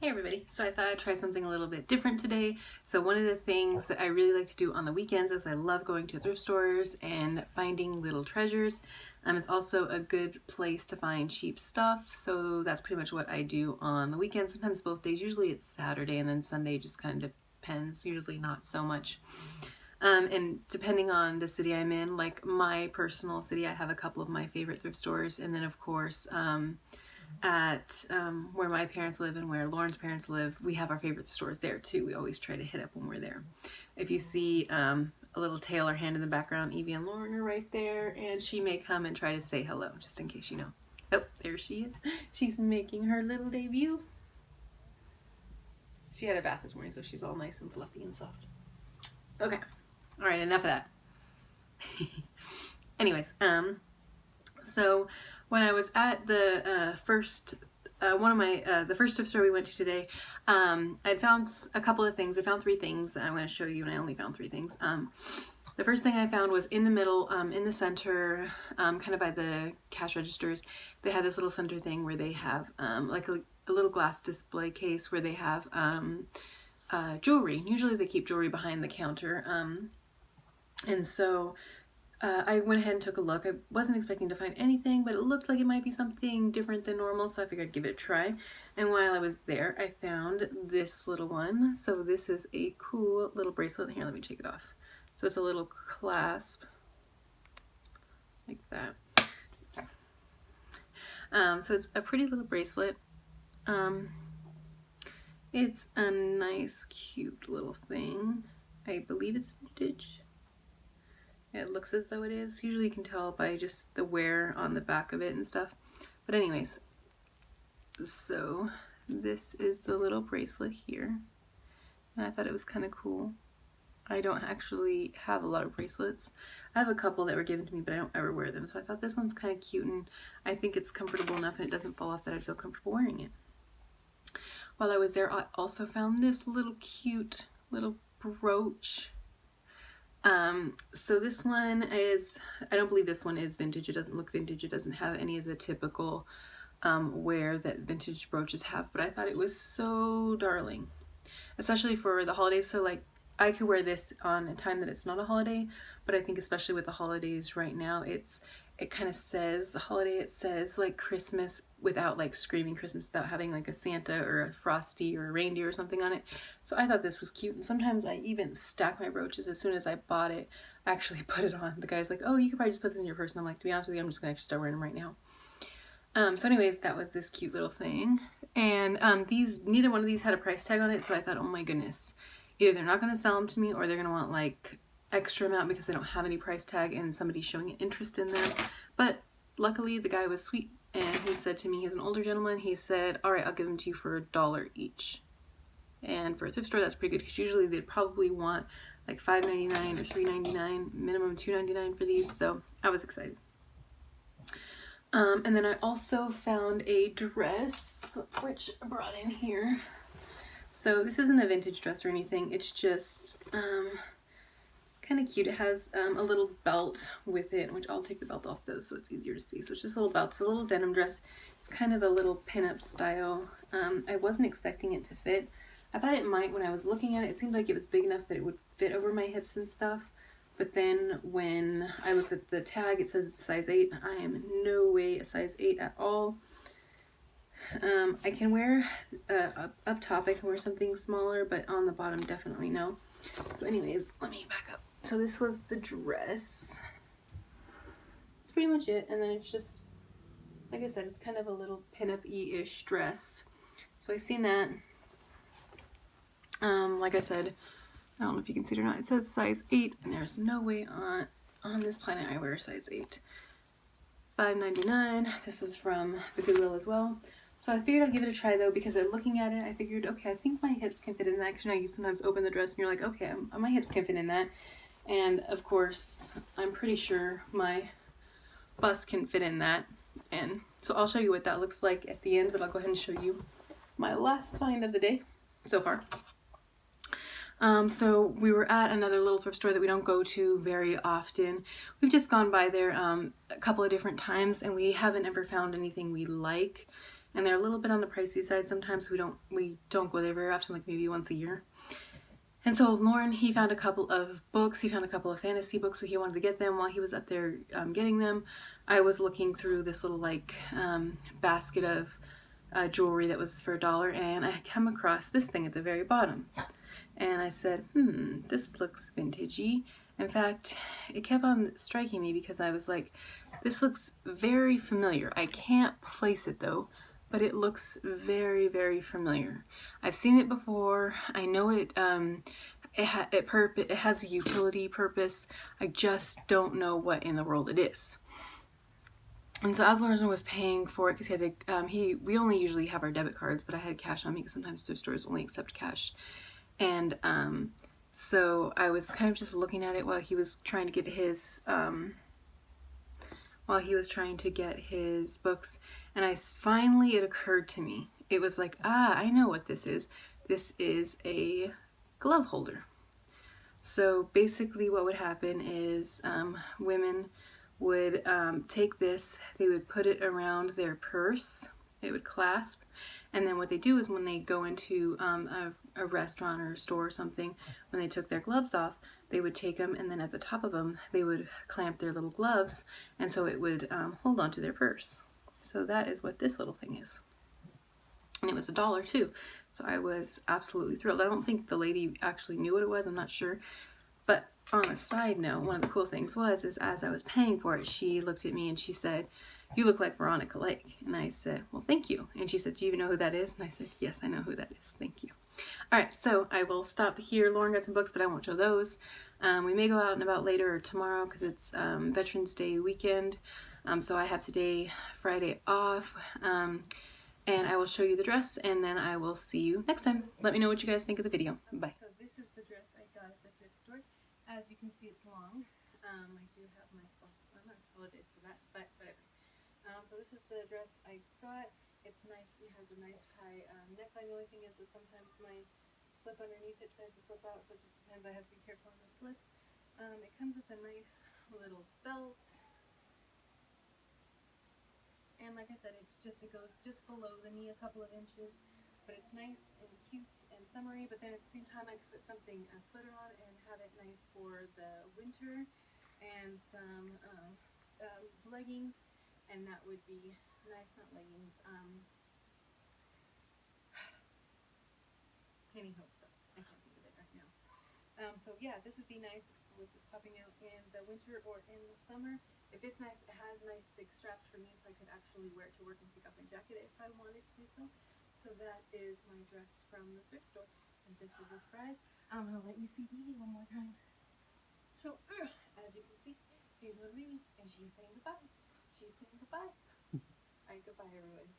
Hey everybody, so I thought I'd try something a little bit different today. So one of the things that I really like to do on the weekends is I love going to thrift stores and finding little treasures. It's also a good place to find cheap stuff, so that's pretty much what I do on the weekends, sometimes both days. Usually it's Saturday and then Sunday just kind of depends, usually not so much. And depending on the city I'm in, like my personal city, I have a couple of my favorite thrift stores, and then of course at where my parents live and where Lauren's parents live, we have our favorite stores there too. We always try to hit up when we're there. If you see a little tail or hand in the background, Evie and Lauren are right there, and she may come and try to say hello, just in case you know. Oh, there she is. She's making her little debut. She had a bath this morning, so she's all nice and fluffy and soft. Okay, all right, enough of that. Anyways, so when I was at the first the first thrift store we went to today, I'd found a couple of things. I found three things that I'm going to show you, and I only found three things. The first thing I found was in the middle, in the center, kind of by the cash registers. They had this little center thing where they have like a little glass display case where they have jewelry. Usually they keep jewelry behind the counter, and so I went ahead and took a look. I wasn't expecting to find anything, but it looked like it might be something different than normal, so I figured I'd give it a try. And while I was there, I found this little one. So this is a cool little bracelet. Here, let me take it off. So it's a little clasp, like that. So it's a pretty little bracelet. It's a nice, cute little thing. I believe it's vintage. It looks as though it is. Usually you can tell by just the wear on the back of it and stuff. But anyways, so this is the little bracelet here. And I thought it was kind of cool. I don't actually have a lot of bracelets. I have a couple that were given to me, but I don't ever wear them. So I thought this one's kind of cute, and I think it's comfortable enough and it doesn't fall off that I'd feel comfortable wearing it. While I was there, I also found this little cute little brooch. So this one is, I don't believe this one is vintage. It doesn't look vintage. It doesn't have any of the typical wear that vintage brooches have, but I thought it was so darling, especially for the holidays. So like I could wear this on a time that it's not a holiday, but I think especially with the holidays right now, it kind of says holiday, it says like Christmas without like screaming Christmas, without having like a Santa or a Frosty or a reindeer or something on it. So I thought this was cute, and sometimes I even stack my brooches. As soon as I bought it, I actually put it on. The guy's like, oh, you could probably just put this in your purse, and I'm like, to be honest with you, I'm just gonna actually start wearing them right now. So anyways, that was this cute little thing, and neither one of these had a price tag on it, so I thought, oh my goodness, either they're not gonna sell them to me or they're gonna want like extra amount because they don't have any price tag and somebody's showing an interest in them. But luckily the guy was sweet, and he said to me, he's an older gentleman, he said, all right, I'll give them to you for $1 each. And for a thrift store, that's pretty good, because usually they'd probably want like $5.99 or $3.99, minimum $2.99 for these. So I was excited. And then I also found a dress, which I brought in here. So this isn't a vintage dress or anything, it's just kind of cute. It has a little belt with it, which I'll take the belt off though so it's easier to see. So it's just a little belt. It's a little denim dress. It's kind of a little pin-up style. I wasn't expecting it to fit. I thought it might when I was looking at it. It seemed like it was big enough that it would fit over my hips and stuff. But then when I looked at the tag, it says it's size 8. I am in no way a size 8 at all. I can wear, up top I can wear something smaller, but on the bottom definitely no. So anyways, let me back up. So this was the dress. That's pretty much it. And then it's just, like I said, it's kind of a little pin-up-y-ish dress. So I seen that. Like I said, I don't know if you can see it or not, it says size 8, and there's no way on this planet I wear a size 8. $5.99. This is from the Goodwill as well. So I figured I'd give it a try though, because looking at it, I figured, okay, I think my hips can fit in that, because you know, you sometimes open the dress and you're like, okay, my hips can fit in that. And of course, I'm pretty sure my bust can fit in that. And so I'll show you what that looks like at the end, but I'll go ahead and show you my last find of the day so far. So we were at another little thrift store that we don't go to very often. We've just gone by there a couple of different times, and we haven't ever found anything we like. and they're a little bit on the pricey side sometimes. So we don't go there very often, like maybe once a year. And so Lauren, he found a couple of books. He found a couple of fantasy books, so he wanted to get them. While he was up there getting them, I was looking through this little like basket of jewelry that was for $1, and I come across this thing at the very bottom. And I said, this looks vintagey. In fact, it kept on striking me because I was like, this looks very familiar. I can't place it though, but it looks very, very familiar. I've seen it before. I know it. It has a utility purpose. I just don't know what in the world it is. And so as Lauren was paying for it, because he had to, we only usually have our debit cards, but I had cash on me because sometimes thrift stores only accept cash. And so I was kind of just looking at it while he was trying to get his books, and finally it occurred to me. It was like, I know what this is. This is a glove holder. So basically what would happen is women would take this, they would put it around their purse, it would clasp, and then what they do is when they go into a restaurant or a store or something, when they took their gloves off, they would take them, and then at the top of them they would clamp their little gloves, and so it would hold on to their purse. So that is what this little thing is. And it was $1 too, so I was absolutely thrilled. I don't think the lady actually knew what it was, I'm not sure. But on a side note, one of the cool things is as I was paying for it, she looked at me and she said, "You look like Veronica Lake." And I said, "Well, thank you." And she said, "Do you even know who that is?" And I said, "Yes, I know who that is. Thank you." All right, so I will stop here. Lauren got some books, but I won't show those. We may go out and about later or tomorrow because it's Veterans Day weekend. So I have today, Friday, off. And I will show you the dress, and then I will see you next time. Let me know what you guys think of the video. Bye. So this is the dress I got at the thrift store. As you can see, it's long. I do have my socks on. I apologize for that, but whatever. So this is the dress I got. It's nice. It has a nice high neckline. The only thing is that sometimes my slip underneath it tries to slip out, so it just depends. I have to be careful on the slip. It comes with a nice little belt. And like I said, it goes just below the knee a couple of inches, but it's nice and cute and summery. But then at the same time, I could put a sweater on and have it nice for the winter, and some leggings, and that would be nice. Not leggings, pantyhose stuff. I can't think of it right now. So yeah, this would be nice with this popping out in the winter or in the summer. If it's nice, it has nice thick straps for me, so I could actually wear it to work and take off my jacket if I wanted to do so. So that is my dress from the thrift store. And just as a surprise, I'm going to let you see Baby one more time. So, as you can see, here's little Baby, and she's saying goodbye. She's saying goodbye. Alright, goodbye everyone.